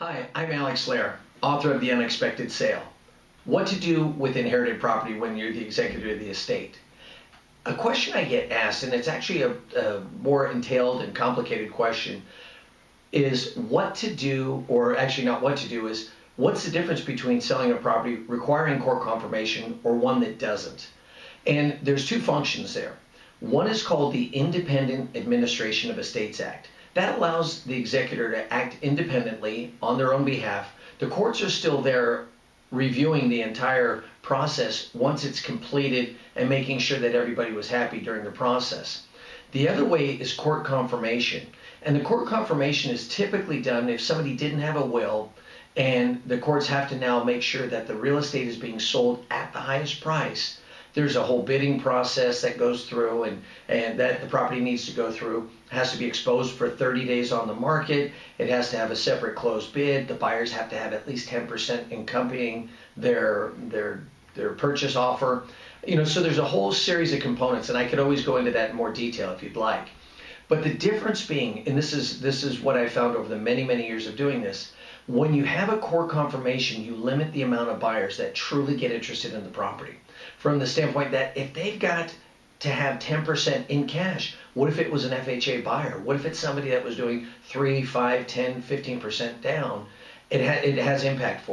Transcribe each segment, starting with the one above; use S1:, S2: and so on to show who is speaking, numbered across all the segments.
S1: Hi, I'm Alex Lehr, author of The Unexpected Sale. What to do with inherited property when you're the executor of the estate. A question I get asked, and it's actually a more entailed and complicated question, is what to do, or actually not what to do, is what's the difference between selling a property requiring court confirmation or one that doesn't? And there's two functions there. One is called the Independent Administration of Estates Act. That allows the executor to act independently on their own behalf. The courts are still there reviewing the entire process once it's completed and making sure that everybody was happy during the process. The other way is court confirmation. And the court confirmation is typically done if somebody didn't have a will and the courts have to now make sure that the real estate is being sold at the highest price. There's a whole bidding process that goes through and that the property needs to go through. It has to be exposed for 30 days on the market. It has to have a separate closed bid. The buyers have to have at least 10% accompanying their purchase offer. So there's a whole series of components, and I could always go into that in more detail if you'd like. But the difference being, and this is what I found over the many, many years of doing this, when you have a court confirmation, you limit the amount of buyers that truly get interested in the property. From the standpoint that if they've got to have 10% in cash, what if it was an FHA buyer? What if it's somebody that was doing 3, 5, 10, 15% down? It has impact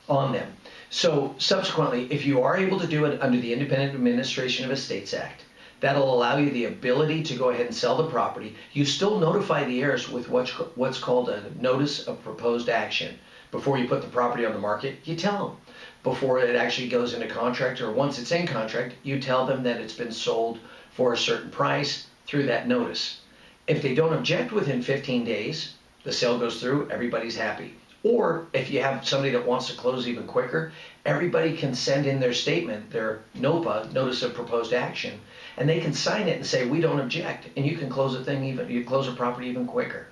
S1: on them. So subsequently, if you are able to do it under the Independent Administration of Estates Act, that'll allow you the ability to go ahead and sell the property. You still notify the heirs with what's called a notice of proposed action. Before you put the property on the market, you tell them. Before it actually goes into contract, or once it's in contract, you tell them that it's been sold for a certain price through that notice. If they don't object within 15 days, the sale goes through, everybody's happy. Or if you have somebody that wants to close even quicker, everybody can send in their statement, their NOPA, Notice of Proposed Action, and they can sign it and say, we don't object, and you can close you close a property even quicker.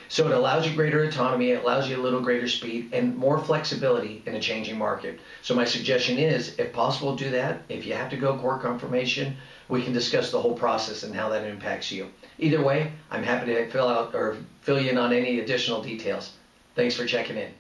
S1: So it allows you greater autonomy, it allows you a little greater speed and more flexibility in a changing market. So my suggestion is, if possible, do that. If you have to go court confirmation, we can discuss the whole process and how that impacts you. Either way, I'm happy to fill you in on any additional details. Thanks for checking in.